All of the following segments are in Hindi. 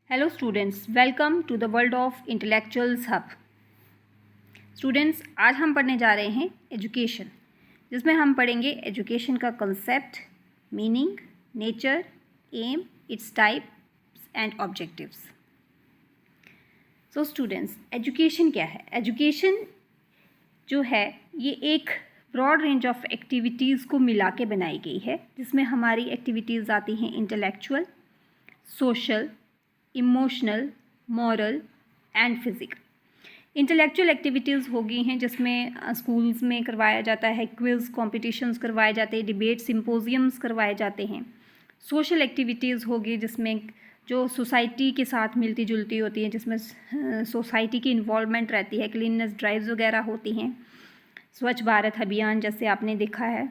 Hello students, welcome to the world of intellectuals hub. Students, आज हम पढ़ने जा रहे हैं एजुकेशन, जिसमें हम पढ़ेंगे एजुकेशन का concept, meaning, nature, aim, its types and objectives. So students, education क्या है? एजुकेशन जो है ये एक ब्रॉड रेंज ऑफ एक्टिविटीज़ को मिला के बनाई गई है, जिसमें हमारी एक्टिविटीज़ आती हैं intellectual, social, emotional, moral and physical. Intellectual activities हो गई हैं जिसमें स्कूल्स में करवाया जाता है, क्विज़ कॉम्पिटिशन्स करवाए जाते हैं, डिबेट सिम्पोजियम्स करवाए जाते हैं। सोशल एक्टिविटीज़ होगी जिसमें जो सोसाइटी के साथ मिलती जुलती होती हैं, जिसमें सोसाइटी की इन्वॉल्वमेंट रहती है, क्लीननेस ड्राइव्स वगैरह होती हैं, स्वच्छ भारत अभियान जैसे आपने देखा है।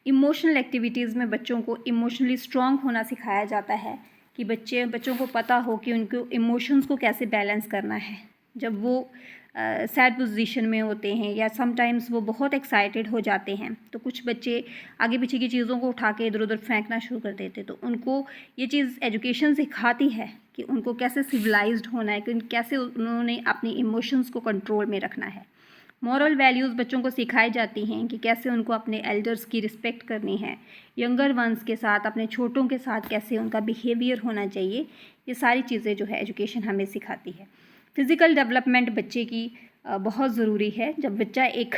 इमोशनल एक्टिविटीज़ में बच्चों को इमोशनली स्ट्रॉन्ग होना सिखाया जाता है कि बच्चों को पता हो कि उनको इमोशंस को कैसे बैलेंस करना है जब वो सैड पोजीशन में होते हैं, या समटाइम्स वो बहुत एक्साइटेड हो जाते हैं। तो कुछ बच्चे आगे पीछे की चीज़ों को उठा के इधर उधर फेंकना शुरू कर देते, तो उनको ये चीज़ एजुकेशन सिखाती है कि उनको कैसे सिविलाइज्ड होना है, कि कैसे उन्होंने अपनी इमोशंस को कंट्रोल में रखना है। मॉरल वैल्यूज़ बच्चों को सिखाई जाती हैं कि कैसे उनको अपने एल्डर्स की रिस्पेक्ट करनी है, यंगर वंस के साथ, अपने छोटों के साथ कैसे उनका बिहेवियर होना चाहिए। ये सारी चीज़ें जो है एजुकेशन हमें सिखाती है। फ़िज़िकल डेवलपमेंट बच्चे की बहुत ज़रूरी है। जब बच्चा एक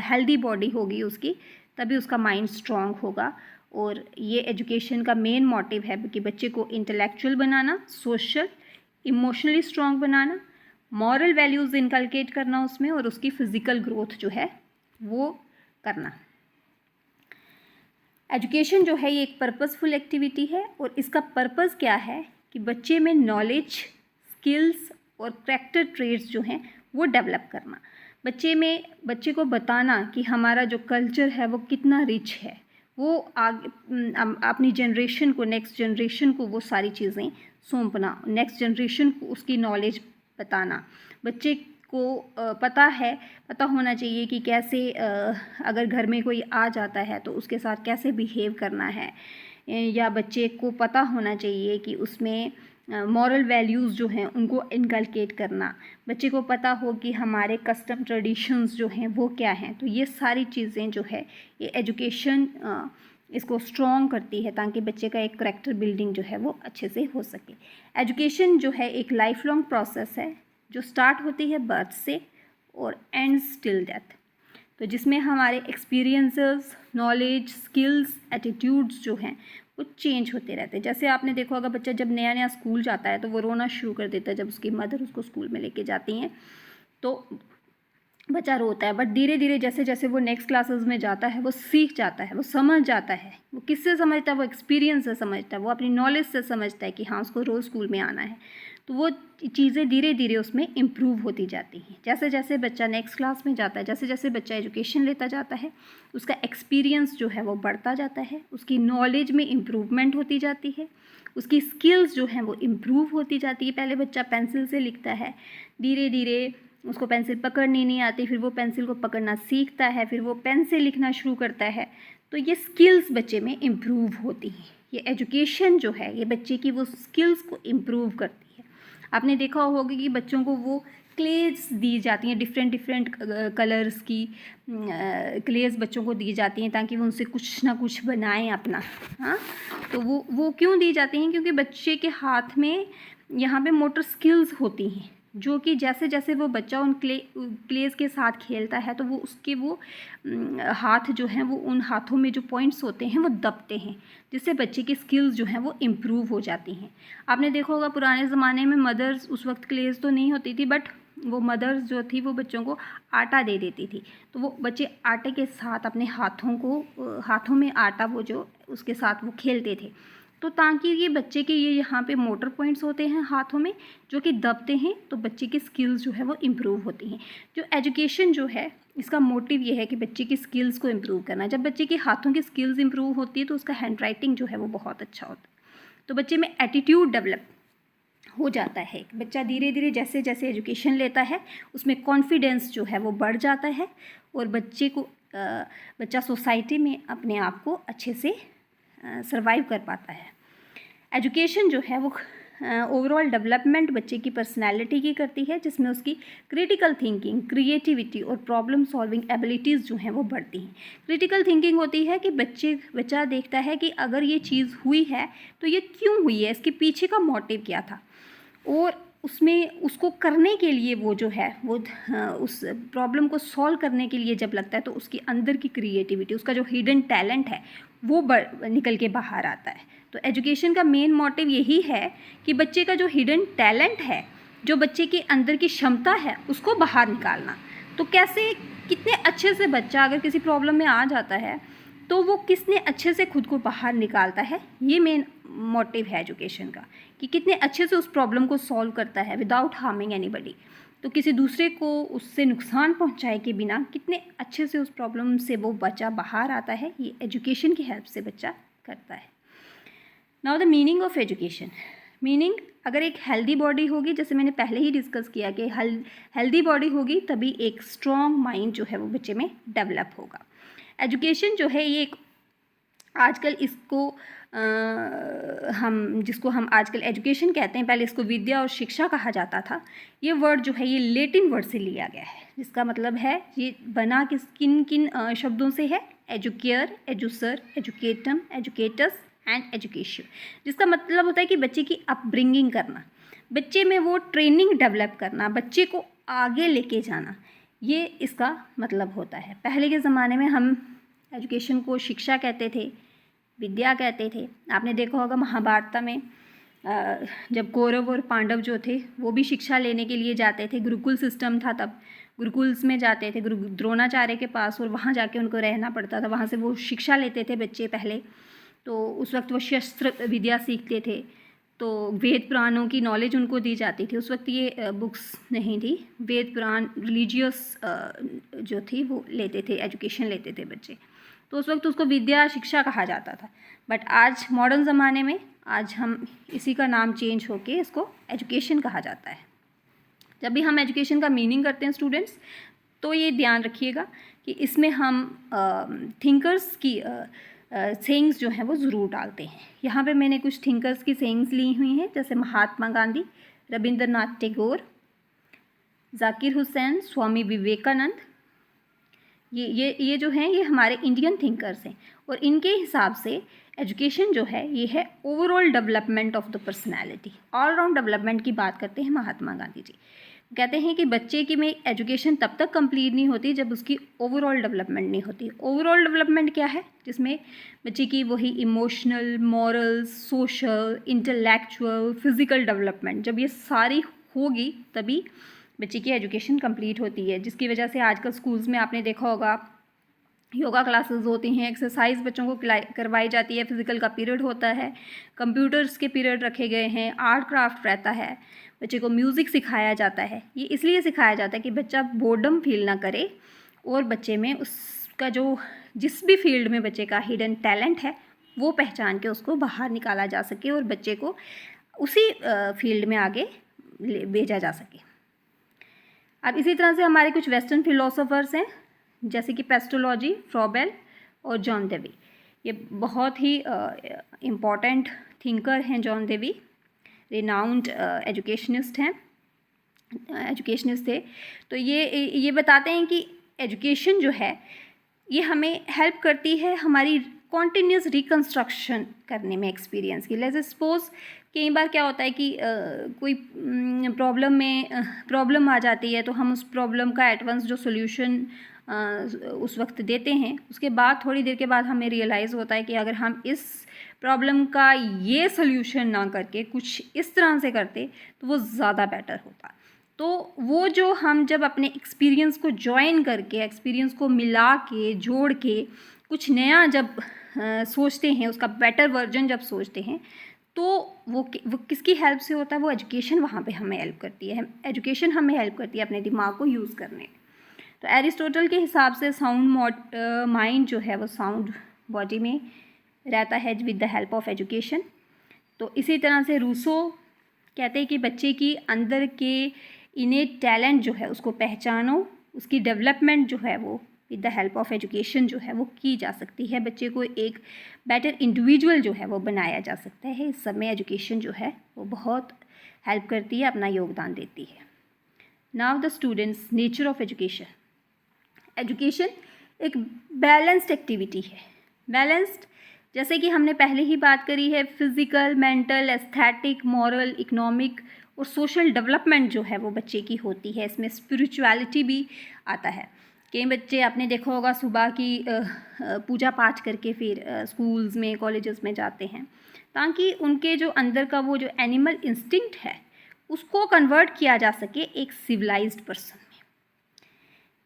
हेल्दी बॉडी होगी उसकी, तभी उसका माइंड स्ट्रॉन्ग होगा। और ये एजुकेशन का मेन मोटिव है कि बच्चे को इंटेलेक्चुअल बनाना, सोशल, इमोशनली स्ट्रॉन्ग बनाना, मॉरल वैल्यूज़ इनकलकेट करना उसमें, और उसकी फ़िज़िकल ग्रोथ जो है वो करना। एजुकेशन जो है ये एक पर्पसफुल एक्टिविटी है, और इसका पर्पस क्या है कि बच्चे में नॉलेज, स्किल्स और करैक्टर ट्रेट्स जो हैं वो डेवलप करना। बच्चे को बताना कि हमारा जो कल्चर है वो कितना रिच है, वो आगे अपनी जनरेशन को, नेक्स्ट जनरेशन को वो सारी चीज़ें सौंपना, नेक्स्ट जनरेशन को उसकी नॉलेज बताना। बच्चे को पता होना चाहिए कि कैसे अगर घर में कोई आ जाता है तो उसके साथ कैसे बिहेव करना है, या बच्चे को पता होना चाहिए कि उसमें मॉरल वैल्यूज़ जो हैं उनको इनकलकेट करना। बच्चे को पता हो कि हमारे कस्टम ट्रेडिशंस जो हैं वो क्या हैं। तो ये सारी चीज़ें जो है ये एजुकेशन इसको स्ट्रॉन्ग करती है, ताकि बच्चे का एक करैक्टर बिल्डिंग जो है वो अच्छे से हो सके। एजुकेशन जो है एक लाइफ लॉन्ग प्रोसेस है, जो स्टार्ट होती है बर्थ से और एंड्स टिल डेथ। तो जिसमें हमारे एक्सपीरियंसेस, नॉलेज, स्किल्स, एटीट्यूड्स जो हैं वो चेंज होते रहते हैं। जैसे आपने देखो, अगर बच्चा जब नया नया स्कूल जाता है तो वो रोना शुरू कर देता है जब उसकी मदर उसको स्कूल में लेके जाती हैं, तो बच्चा रोता है। बट धीरे धीरे जैसे जैसे वो नेक्स्ट क्लासेस में जाता है वो सीख जाता है, वो समझ जाता है। वो किससे समझता है? वो एक्सपीरियंस से समझता है, वो अपनी नॉलेज से समझता है कि हाँ उसको रोज़ स्कूल में आना है। तो वो चीज़ें धीरे धीरे उसमें इम्प्रूव होती जाती हैं। जैसे जैसे बच्चा नेक्स्ट क्लास में जाता है, जैसे जैसे बच्चा एजुकेशन लेता जाता है, उसका एक्सपीरियंस जो है वो बढ़ता जाता है, उसकी नॉलेज में इम्प्रूवमेंट होती जाती है, उसकी स्किल्स जो हैं वो इम्प्रूव होती जाती है। पहले बच्चा पेंसिल से लिखता है, धीरे धीरे उसको पेंसिल पकड़नी नहीं आती, फिर वो पेंसिल को पकड़ना सीखता है, फिर वो पेन से लिखना शुरू करता है। तो ये स्किल्स बच्चे में इम्प्रूव होती हैं। ये एजुकेशन जो है ये बच्चे की वो स्किल्स को इम्प्रूव करती है। आपने देखा होगा कि बच्चों को वो क्लेज दी जाती हैं, डिफरेंट डिफरेंट कलर्स की क्लेज बच्चों को दी जाती हैं, ताकि वो उनसे कुछ ना कुछ बनाएं अपना। हाँ, तो वो क्यों दी जाती हैं? क्योंकि बच्चे के हाथ में यहाँ पे मोटर स्किल्स होती हैं, जो कि जैसे जैसे वो बच्चा उन क्लेज के साथ खेलता है तो वो उसके वो हाथ जो हैं वो उन हाथों में जो पॉइंट्स होते हैं वो दबते हैं, जिससे बच्चे की स्किल्स जो हैं वो इम्प्रूव हो जाती हैं। आपने देखा होगा पुराने ज़माने में मदर्स, उस वक्त क्लेज तो नहीं होती थी, बट वो मदर्स जो थी वो बच्चों को आटा दे देती थी। तो वो बच्चे आटे के साथ अपने हाथों में आटा वो जो उसके साथ वो खेलते थे। तो ताकि ये बच्चे के ये यहाँ पे मोटर पॉइंट्स होते हैं हाथों में जो कि दबते हैं, तो बच्चे की स्किल्स जो है वो इम्प्रूव होती हैं। जो एजुकेशन जो है इसका मोटिव ये है कि बच्चे की स्किल्स को इम्प्रूव करना। जब बच्चे के हाथों की स्किल्स इम्प्रूव होती है तो उसका हैंड राइटिंग जो है वो बहुत अच्छा होता है। तो बच्चे में एटीट्यूड डेवलप हो जाता है। बच्चा धीरे धीरे जैसे जैसे एजुकेशन लेता है उसमें कॉन्फिडेंस जो है वो बढ़ जाता है, और बच्चा सोसाइटी में अपने आप को अच्छे से सर्वाइव कर पाता है। एजुकेशन जो है वो ओवरऑल डेवलपमेंट बच्चे की पर्सनैलिटी की करती है, जिसमें उसकी क्रिटिकल थिंकिंग, क्रिएटिविटी और प्रॉब्लम सॉल्विंग एबिलिटीज़ जो हैं वो बढ़ती हैं। क्रिटिकल थिंकिंग होती है कि बच्चा देखता है कि अगर ये चीज़ हुई है तो ये क्यों हुई है, इसके पीछे का मोटिव क्या था, और उसमें उसको करने के लिए वो जो है वो उस प्रॉब्लम को सॉल्व करने के लिए जब लगता है तो उसके अंदर की क्रिएटिविटी, उसका जो हिडन टैलेंट है वो निकल के बाहर आता है। तो एजुकेशन का मेन मोटिव यही है कि बच्चे का जो हिडन टैलेंट है, जो बच्चे के अंदर की क्षमता है, उसको बाहर निकालना। तो कैसे, कितने अच्छे से बच्चा अगर किसी प्रॉब्लम में आ जाता है तो वो कितने अच्छे से खुद को बाहर निकालता है, ये मेन मोटिव है एजुकेशन का, कि कितने अच्छे से उस प्रॉब्लम को सॉल्व करता है विदाउट हार्मिंग एनीबडी। तो किसी दूसरे को उससे नुकसान पहुंचाए के बिना कितने अच्छे से उस प्रॉब्लम से वो बच्चा बाहर आता है, ये एजुकेशन की हेल्प से बच्चा करता है। Now the meaning of education. Meaning, अगर एक हेल्दी बॉडी होगी, जैसे मैंने पहले ही डिस्कस किया कि हेल्दी बॉडी होगी तभी एक स्ट्रॉन्ग माइंड जो है वो बच्चे में डेवलप होगा। एजुकेशन जो है ये एक आजकल इसको जिसको हम आजकल एजुकेशन कहते हैं, पहले इसको विद्या और शिक्षा कहा जाता था। ये वर्ड जो है ये लेटिन वर्ड से लिया गया है, जिसका मतलब है, ये बना किन किन शब्दों से है, एजुकेयर, एजुसर, एजुकेटम, एजुकेटस एंड एजुकेशन, जिसका मतलब होता है कि बच्चे की अपब्रिंगिंग करना, बच्चे में वो ट्रेनिंग डेवलप करना, बच्चे को आगे लेके जाना, ये इसका मतलब होता है। पहले के ज़माने में हम एजुकेशन को शिक्षा कहते थे, विद्या कहते थे। आपने देखा होगा महाभारत में जब कौरव और पांडव जो थे वो भी शिक्षा लेने के लिए जाते थे, गुरुकुल सिस्टम था तब, गुरुकुल्स में जाते थे, गुरु द्रोणाचार्य के पास, और वहाँ जाके उनको रहना पड़ता था, वहाँ से वो शिक्षा लेते थे बच्चे पहले। तो उस वक्त वो शस्त्र विद्या सीखते थे, तो वेद पुराणों की नॉलेज उनको दी जाती थी। उस वक्त ये बुक्स नहीं थी, वेद पुराण रिलीजियस जो थी वो लेते थे, एजुकेशन लेते थे बच्चे, तो उस वक्त उसको विद्या शिक्षा कहा जाता था। बट आज मॉडर्न ज़माने में आज हम इसी का नाम चेंज होके इसको एजुकेशन कहा जाता है। जब भी हम एजुकेशन का मीनिंग करते हैं स्टूडेंट्स, तो ये ध्यान रखिएगा कि इसमें हम थिंकर्स की सेइंग्स जो हैं वो ज़रूर डालते हैं। यहाँ पे मैंने कुछ थिंकर्स की सेइंग्स ली हुई हैं, जैसे महात्मा गांधी, रविंद्रनाथ टैगोर, जाकिर हुसैन, स्वामी विवेकानंद। ये जो हैं ये हमारे इंडियन थिंकर्स हैं, और इनके हिसाब से एजुकेशन जो है ये है overall development of the personality. All round development की बात करते हैं महात्मा गांधी जी। कहते हैं कि बच्चे की में एजुकेशन तब तक कंप्लीट नहीं होती जब उसकी ओवरऑल डेवलपमेंट नहीं होती। ओवरऑल डेवलपमेंट क्या है, जिसमें बच्चे की वही emotional, moral, social, intellectual, physical development, जब ये सारी होगी तभी बच्चे की एजुकेशन कंप्लीट होती है। जिसकी वजह से आजकल स्कूल्स में आपने देखा होगा योगा क्लासेस होती हैं, एक्सरसाइज बच्चों को करवाई जाती है, फिज़िकल का पीरियड होता है, कंप्यूटर्स के पीरियड रखे गए हैं, आर्ट क्राफ्ट रहता है, बच्चे को म्यूज़िक सिखाया जाता है। ये इसलिए सिखाया जाता है कि बच्चा बोर्डम फील ना करे, और बच्चे में उसका जो जिस भी फील्ड में बच्चे का हिडन टैलेंट है वो पहचान के उसको बाहर निकाला जा सके और बच्चे को उसी फील्ड में आगे भेजा जा सके। अब इसी तरह से हमारे कुछ वेस्टर्न फिलोसोफर्स हैं, जैसे कि पेस्टोलॉजी, फ्रॉबेल और जॉन डेवी। ये बहुत ही इम्पॉर्टेंट थिंकर हैं जॉन डेवी, रिनाउंड एजुकेशनिस्ट थे। तो ये बताते हैं कि एजुकेशन जो है ये हमें हेल्प करती है हमारी कॉन्टिन्यूस रिकन्स्ट्रक्शन करने में एक्सपीरियंस की। लेट्स सपोज कई बार क्या होता है कि कोई प्रॉब्लम आ जाती है, तो हम उस प्रॉब्लम का एडवांस जो सोल्यूशन उस वक्त देते हैं, उसके बाद थोड़ी देर के बाद हमें रियलाइज़ होता है कि अगर हम इस प्रॉब्लम का ये सोल्यूशन ना करके कुछ इस तरह से करते तो वो ज़्यादा बेटर होता। तो वो जो हम जब अपने एक्सपीरियंस को जॉइन करके, एक्सपीरियंस को मिला के, जोड़ के कुछ नया जब सोचते हैं, उसका बेटर वर्जन जब सोचते हैं, तो वो किसकी हेल्प से होता है, वो एजुकेशन वहाँ पे हमें हेल्प करती है। एजुकेशन हमें हेल्प करती है अपने दिमाग को यूज़ करने। तो एरिस्टोटल के हिसाब से साउंड माइंड जो है वो साउंड बॉडी में रहता है with the help of education. तो इसी तरह से रूसो कहते हैं कि बच्चे की अंदर के इनेट टैलेंट जो है उसको पहचानो, उसकी डेवलपमेंट जो है वो with the help of education जो है वो की जा सकती है। बच्चे को एक बेटर इंडिविजुअल जो है वो बनाया जा सकता है। इस सब में एजुकेशन जो है वो बहुत हेल्प करती है, अपना योगदान देती है। Now the students nature of education. Education एक बैलेंस्ड एक्टिविटी है। बैलेंस्ड जैसे कि हमने पहले ही बात करी है, physical, mental, aesthetic, moral, economic और सोशल डेवलपमेंट जो है वो बच्चे की होती है। इसमें स्पिरिचुअलिटी भी आता है। कई बच्चे आपने देखा होगा सुबह की पूजा पाठ करके फिर स्कूल्स में, कॉलेजेस में जाते हैं, ताकि उनके जो अंदर का वो जो एनिमल इंस्टिंक्ट है उसको कन्वर्ट किया जा सके एक सिविलाइज्ड पर्सन में।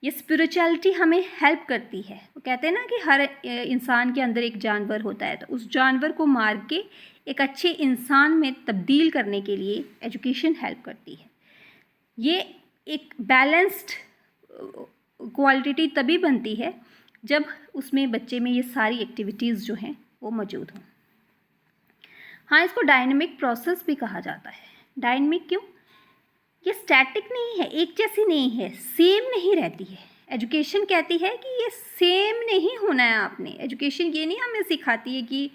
ये स्पिरिचुअलिटी हमें हेल्प करती है। वो कहते हैं ना कि हर इंसान के अंदर एक जानवर होता है, तो उस जानवर को मार के एक अच्छे इंसान में तब्दील करने के लिए एजुकेशन हेल्प करती है। ये एक बैलेंस्ड क्वालिटी तभी बनती है जब उसमें बच्चे में ये सारी एक्टिविटीज़ जो हैं वो मौजूद हों। हाँ, इसको डायनेमिक प्रोसेस भी कहा जाता है। डायनेमिक क्यों? ये स्टैटिक नहीं है, एक जैसी नहीं है, सेम नहीं रहती है। एजुकेशन कहती है कि ये सेम नहीं होना है आपने। एजुकेशन ये नहीं हमें सिखाती है कि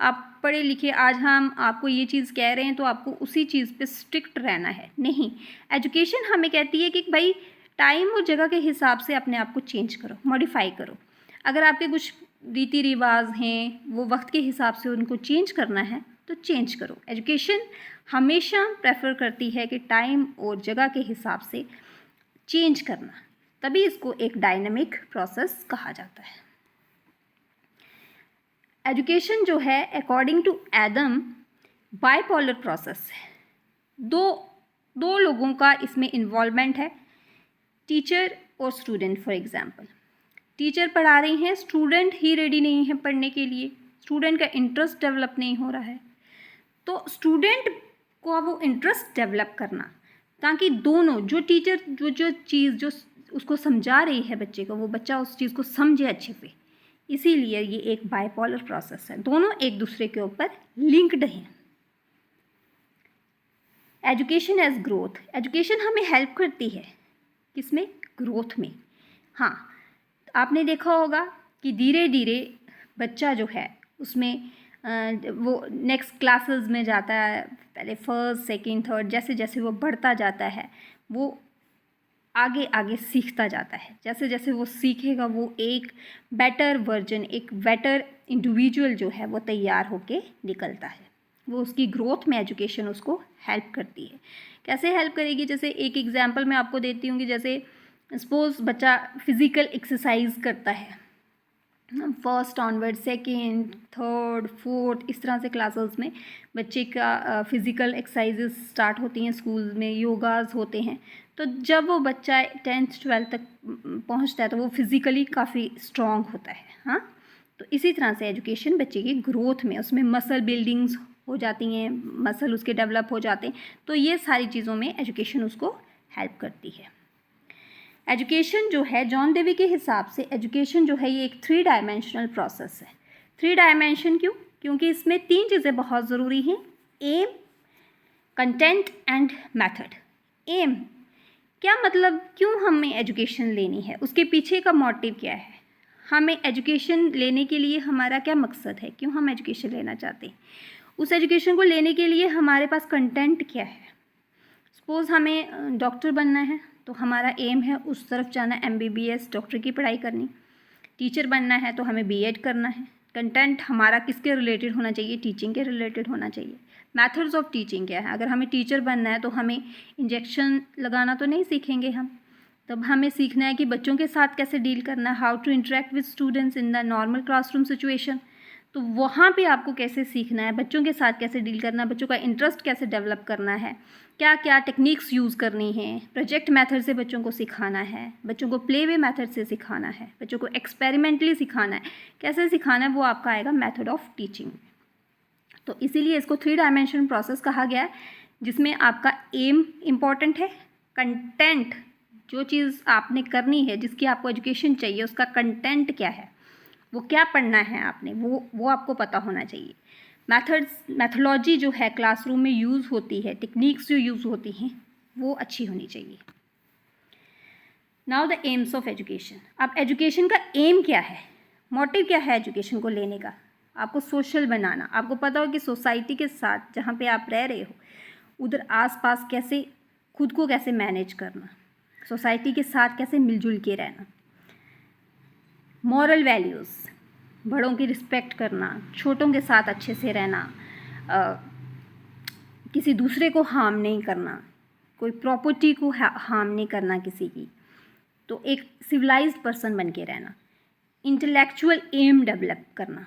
आप पढ़े लिखे, आज हम आपको ये चीज़ कह रहे हैं तो आपको उसी चीज़ पे स्ट्रिक्ट रहना है। नहीं, एजुकेशन हमें कहती है कि भाई टाइम और जगह के हिसाब से अपने आप को चेंज करो, मॉडिफाई करो। अगर आपके कुछ रीति रिवाज हैं, वो वक्त के हिसाब से उनको चेंज करना है तो चेंज करो। एजुकेशन हमेशा प्रेफर करती है कि टाइम और जगह के हिसाब से चेंज करना, तभी इसको एक डायनामिक प्रोसेस कहा जाता है। एजुकेशन जो है according to Adam bipolar process है। दो लोगों का इसमें इन्वॉल्वमेंट है, टीचर और स्टूडेंट। फॉर एग्जांपल, टीचर पढ़ा रही हैं, स्टूडेंट ही रेडी नहीं है पढ़ने के लिए, स्टूडेंट का इंटरेस्ट डेवलप नहीं हो रहा है, तो स्टूडेंट को वो इंटरेस्ट डेवलप करना, ताकि दोनों जो टीचर जो चीज़ जो उसको समझा रही है बच्चे को, वो बच्चा उस चीज़ को समझे अच्छे से। इसीलिए ये एक बाइपोलर प्रोसेस है, दोनों एक दूसरे के ऊपर लिंक्ड हैं। Education as growth. एजुकेशन हमें हेल्प करती है किसमें? ग्रोथ में। हाँ, आपने देखा होगा कि धीरे धीरे बच्चा जो है उसमें वो नेक्स्ट क्लासेस में जाता है, पहले फर्स्ट, सेकंड, थर्ड, जैसे जैसे वो बढ़ता जाता है वो आगे आगे सीखता जाता है। जैसे जैसे वो सीखेगा वो एक बेटर वर्जन, एक बेटर इंडिविजुअल जो है वो तैयार होके निकलता है। वो उसकी ग्रोथ में एजुकेशन उसको हेल्प करती है। कैसे हेल्प करेगी? जैसे एक एग्जांपल मैं आपको देती हूँ कि जैसे सपोज बच्चा फिज़िकल एक्सरसाइज करता है, first onward, second, third, fourth, इस तरह से क्लासेस में बच्चे का फिज़िकल एक्सरसाइजेस स्टार्ट होती हैं, स्कूल में योगाज होते हैं। तो जब वो बच्चा 10th 12th तक पहुंचता है तो वो फिज़िकली काफ़ी स्ट्रॉन्ग होता है। हाँ, तो इसी तरह से एजुकेशन बच्चे की ग्रोथ में, उसमें मसल बिल्डिंग्स हो जाती हैं, मसल उसके डेवलप हो जाते हैं, तो ये सारी चीज़ों में एजुकेशन उसको हेल्प करती है। एजुकेशन जो है जॉन डेवी के हिसाब से एजुकेशन जो है ये एक 3 डायमेंशनल प्रोसेस है। 3 डायमेंशन क्यों? क्योंकि इसमें 3 चीज़ें बहुत ज़रूरी हैं, aim, content and method. Aim क्या मतलब, क्यों हमें एजुकेशन लेनी है, उसके पीछे का मोटिव क्या है, हमें एजुकेशन लेने के लिए हमारा क्या मकसद है, क्यों हम एजुकेशन लेना चाहते हैं, उस एजुकेशन को लेने के लिए हमारे पास कंटेंट क्या है। सपोज़ हमें डॉक्टर बनना है तो हमारा एम है उस तरफ जाना, MBBS डॉक्टर की पढ़ाई करनी। टीचर बनना है तो हमें B.Ed करना है। कंटेंट हमारा किसके रिलेटेड होना चाहिए? टीचिंग के रिलेटेड होना चाहिए। मेथड्स ऑफ टीचिंग क्या है? अगर हमें टीचर बनना है तो हमें इंजेक्शन लगाना तो नहीं सीखेंगे हम, तब हमें सीखना है कि बच्चों के साथ कैसे डील करना है, how to interact with students in the normal classroom situation. तो वहाँ पे आपको कैसे सीखना है, बच्चों के साथ कैसे डील करना है, बच्चों का इंटरेस्ट कैसे डेवलप करना है, क्या क्या टेक्निक्स यूज़ करनी है, प्रोजेक्ट मेथड से बच्चों को सिखाना है, बच्चों को प्ले वे मेथड से सिखाना है, बच्चों को एक्सपेरिमेंटली सिखाना है, कैसे सिखाना है, वो आपका आएगा मेथड ऑफ टीचिंग। तो इसीलिए इसको 3 डायमेंशन प्रोसेस कहा गया है, जिसमें आपका एम इम्पॉर्टेंट है, कंटेंट जो चीज़ आपने करनी है, जिसकी आपको एजुकेशन चाहिए, उसका कंटेंट क्या है, वो क्या पढ़ना है आपने, वो आपको पता होना चाहिए। मैथोलॉजी जो है क्लासरूम में यूज़ होती है, टेक्निक्स जो यूज़ होती हैं वो अच्छी होनी चाहिए। Now the AIIMS of education. अब एजुकेशन का एम क्या है, मोटिव क्या है एजुकेशन को लेने का? आपको सोशल बनाना। आपको पता हो कि सोसाइटी के साथ जहाँ पे आप रह रहे हो उधर आसपास कैसे खुद को कैसे मैनेज करना, सोसाइटी के साथ कैसे मिलजुल के रहना। मॉरल वैल्यूज़, बड़ों की रिस्पेक्ट करना, छोटों के साथ अच्छे से रहना, किसी दूसरे को हार्म नहीं करना, कोई प्रॉपर्टी को हार्म नहीं करना किसी की, तो एक सिविलाइज्ड पर्सन बन के रहना। इंटेलेक्चुअल एम डेवलप करना,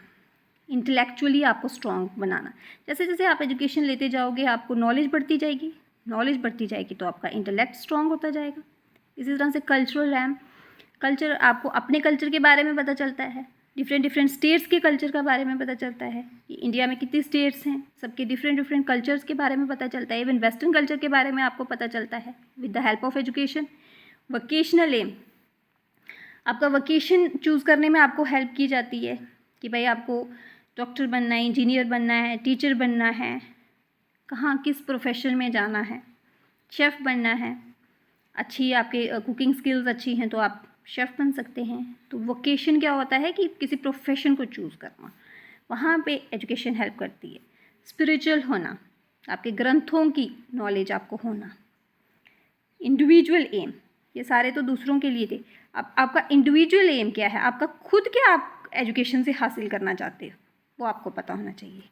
इंटेलेक्चुअली आपको स्ट्रॉन्ग बनाना। जैसे जैसे आप एजुकेशन लेते जाओगे आपको नॉलेज बढ़ती जाएगी, नॉलेज बढ़ती जाएगी तो आपका इंटेलेक्ट स्ट्रॉन्ग होता जाएगा। इसी तरह से कल्चरल रैम, कल्चर, आपको अपने कल्चर के बारे में पता चलता है, डिफरेंट स्टेट्स के कल्चर के बारे में पता चलता है कि इंडिया में कितनी स्टेट्स हैं, सबके डिफरेंट कल्चर्स के बारे में पता चलता है। इवन वेस्टर्न कल्चर के बारे में आपको पता चलता है with the help of education. Vocational aim, आपका वोकेशन चूज़ करने में आपको हेल्प की जाती है कि भाई आपको डॉक्टर बनना है, इंजीनियर बनना है, टीचर बनना है, कहाँ किस प्रोफेशन में जाना है, शेफ़ बनना है, अच्छी आपके कुकिंग स्किल्स अच्छी हैं तो आप शेफ़ बन सकते हैं। तो वोकेशन क्या होता है कि किसी प्रोफेशन को चूज़ करना, वहाँ पे एजुकेशन हेल्प करती है। स्पिरिचुअल होना, आपके ग्रंथों की नॉलेज आपको होना। इंडिविजुअल एम, ये सारे तो दूसरों के लिए थे, अब आपका इंडिविजुअल एम क्या है, आपका खुद क्या आप एजुकेशन से हासिल करना चाहते हो वो आपको पता होना चाहिए।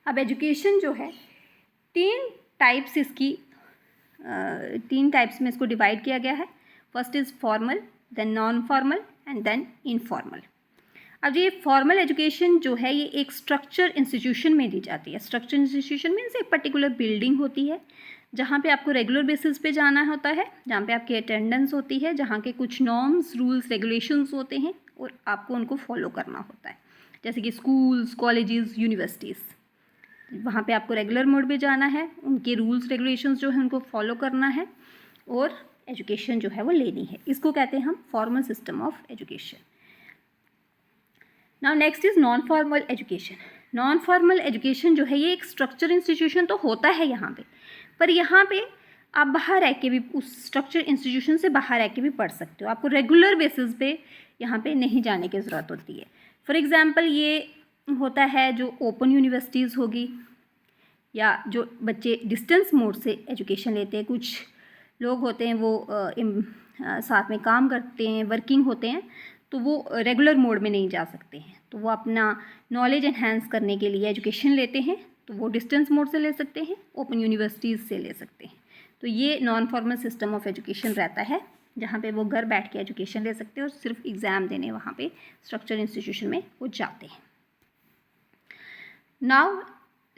अब एजुकेशन जो है तीन टाइप्स में इसको डिवाइड किया गया है। First is formal, then non formal and then informal. अब ये फॉर्मल एजुकेशन जो है ये एक स्ट्रक्चर इंस्टीट्यूशन में दी जाती है। स्ट्रक्चर इंस्टीट्यूशन मीन्स एक पर्टिकुलर बिल्डिंग होती है जहाँ पे आपको रेगुलर बेसिस पे जाना होता है, जहाँ पे आपकी अटेंडेंस होती है, जहाँ के कुछ नॉर्म्स, रूल्स, रेगुलेशंस होते हैं और आपको उनको फॉलो करना होता है। जैसे कि स्कूल्स, कॉलेजेस, यूनिवर्सिटीज़, वहाँ पे आपको रेगुलर मोड पे जाना है, उनके रूल्स रेगुलेशंस जो है उनको फॉलो करना है और एजुकेशन जो है वो लेनी है। इसको कहते हैं हम formal system of education. Now next is non formal education. Non formal education जो है ये एक स्ट्रक्चर इंस्टीट्यूशन तो होता है यहाँ पे, पर यहाँ पे आप बाहर रह के भी उस स्ट्रक्चर इंस्टीट्यूशन से बाहर रह के भी पढ़ सकते हो। आपको रेगुलर बेसिस पे यहाँ पे नहीं जाने की ज़रूरत होती है। फॉर एग्ज़ाम्पल ये होता है जो ओपन यूनिवर्सिटीज़ होगी या जो बच्चे डिस्टेंस मोड से एजुकेशन लेते हैं, कुछ लोग होते हैं वो साथ में काम करते हैं, वर्किंग होते हैं, तो वो रेगुलर मोड में नहीं जा सकते हैं, तो वो अपना नॉलेज एनहांस करने के लिए एजुकेशन लेते हैं, तो वो डिस्टेंस मोड से ले सकते हैं, ओपन यूनिवर्सिटीज़ से ले सकते हैं। तो ये non formal system of education रहता है जहाँ पे वो घर बैठ के एजुकेशन ले सकते हैं और सिर्फ एग्ज़ाम देने वहाँ पे स्ट्रक्चर इंस्टीट्यूशन में वो जाते हैं। Now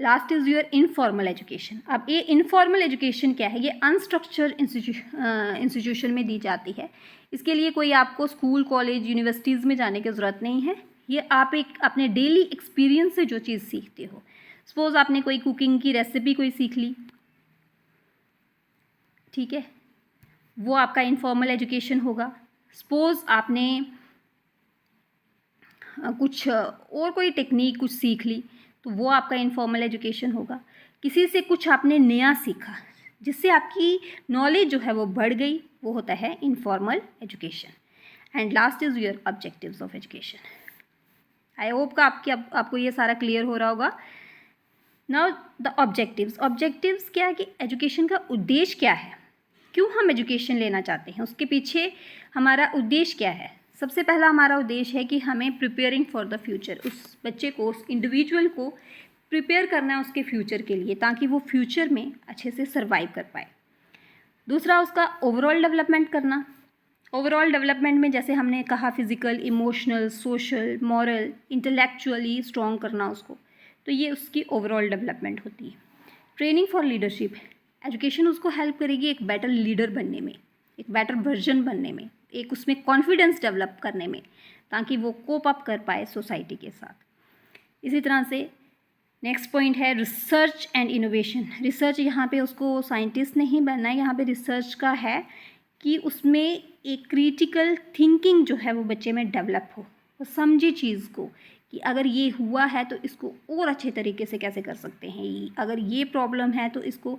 last is your informal education. अब ये इनफॉर्मल एजुकेशन क्या है, ये अनस्ट्रक्चर्ड इंस्टीट्यूशन में दी जाती है। इसके लिए कोई आपको स्कूल, कॉलेज, यूनिवर्सिटीज़ में जाने की ज़रूरत नहीं है। ये आप एक अपने डेली एक्सपीरियंस से जो चीज़ सीखते हो। सपोज़ आपने कोई कुकिंग की रेसिपी कोई सीख ली, ठीक है, वो आपका इनफॉर्मल एजुकेशन होगा। सपोज़ आपने कुछ और कोई टेक्निक कुछ सीख ली, तो वो आपका इनफॉर्मल एजुकेशन होगा। किसी से कुछ आपने नया सीखा जिससे आपकी नॉलेज जो है वो बढ़ गई, वो होता है informal education. And last is your objectives of education. I hope का आपको ये सारा क्लियर हो रहा होगा। नाउ द ऑब्जेक्टिव्स क्या है कि एजुकेशन का उद्देश्य क्या है, क्यों हम एजुकेशन लेना चाहते हैं, उसके पीछे हमारा उद्देश्य क्या है। सबसे पहला हमारा उद्देश्य है कि हमें प्रिपेयरिंग फॉर द फ्यूचर, उस बच्चे को, उस इंडिविजुअल को प्रिपेयर करना है उसके फ्यूचर के लिए, ताकि वो फ्यूचर में अच्छे से सर्वाइव कर पाए। दूसरा उसका ओवरऑल डेवलपमेंट करना। ओवरऑल डेवलपमेंट में जैसे हमने कहा physical, emotional, social, moral, intellectually strong करना उसको, तो ये उसकी ओवरऑल डेवलपमेंट होती है। ट्रेनिंग फॉर लीडरशिप, एजुकेशन उसको हेल्प करेगी एक बेटर लीडर बनने में, एक बेटर वर्जन बनने में, एक उसमें कॉन्फिडेंस डेवलप करने में, ताकि वो कोप अप कर पाए सोसाइटी के साथ। इसी तरह से नेक्स्ट पॉइंट है रिसर्च एंड इनोवेशन। रिसर्च, यहाँ पे उसको साइंटिस्ट नहीं बनना है, यहाँ पे रिसर्च का है कि उसमें एक क्रिटिकल थिंकिंग जो है वो बच्चे में डेवलप हो, वो समझे चीज़ को कि अगर ये हुआ है तो इसको और अच्छे तरीके से कैसे कर सकते हैं, अगर ये प्रॉब्लम है तो इसको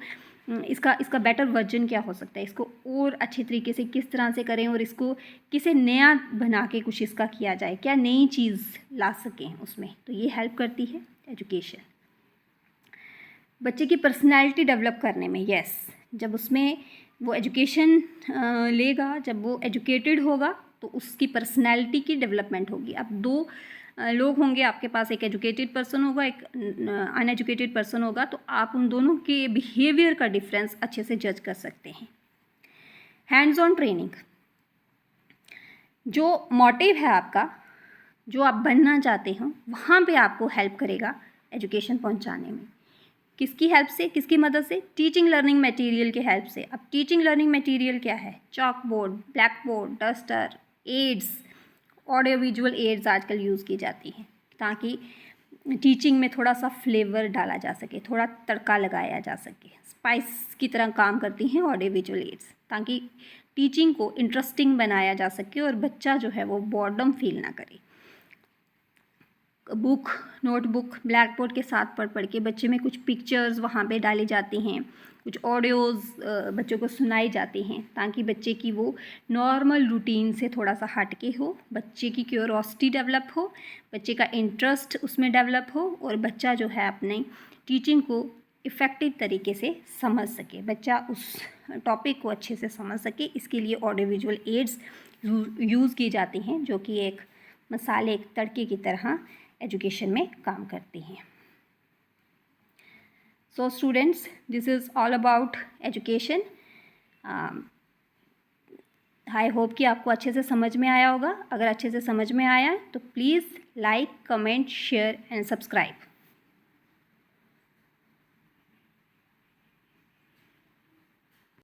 इसका बेटर वर्जन क्या हो सकता है, इसको और अच्छे तरीके से किस तरह से करें और इसको किसे नया बना के कुछ इसका किया जाए, क्या नई चीज़ ला सकें उसमें। तो ये हेल्प करती है एजुकेशन बच्चे की पर्सनैलिटी डेवलप करने में। यस, जब उसमें वो एजुकेशन लेगा, जब वो एजुकेटेड होगा तो उसकी पर्सनैलिटी की डेवलपमेंट होगी। अब दो लोग होंगे आपके पास, एक एजुकेटेड पर्सन होगा, एक अनएजुकेटेड पर्सन होगा, तो आप उन दोनों के बिहेवियर का डिफरेंस अच्छे से जज कर सकते हैं। हैंड्स ऑन ट्रेनिंग, जो मोटिव है आपका, जो आप बनना चाहते हो, वहाँ पे आपको हेल्प करेगा एजुकेशन पहुँचाने में। किसकी हेल्प से, किसकी मदद से? टीचिंग लर्निंग मटेरियल के हेल्प से। अब टीचिंग लर्निंग मटेरियल क्या है? Chalk board, black board, duster, aids, audio visual aids आजकल यूज़ की जाती हैं ताकि टीचिंग में थोड़ा सा फ्लेवर डाला जा सके, थोड़ा तड़का लगाया जा सके। स्पाइस की तरह काम करती हैं ऑडियो विजुअल एड्स, ताकि टीचिंग को इंटरेस्टिंग बनाया जा सके और बच्चा जो है वो बॉर्डम फील ना करे। बुक, नोटबुक, ब्लैक बोर्ड के साथ पढ़ के बच्चे में कुछ पिक्चर्स वहाँ पे डाली जाती हैं, कुछ ऑडियोज़ बच्चों को सुनाई जाती हैं ताकि बच्चे की वो नॉर्मल रूटीन से थोड़ा सा हट के हो, बच्चे की क्यूरोसिटी डेवलप हो, बच्चे का इंटरेस्ट उसमें डेवलप हो और बच्चा जो है अपने टीचिंग को इफ़ेक्टिव तरीके से समझ सके, बच्चा उस टॉपिक को अच्छे से समझ सके। इसके लिए ऑडियो विजुअल एड्स यूज़ की जाती हैं जो कि एक मसाले, एक तड़के की तरह एजुकेशन में काम करती हैं। So students, this is all about education. I hope कि आपको अच्छे से समझ में आया होगा। अगर अच्छे से समझ में आया तो please like, comment, share and subscribe.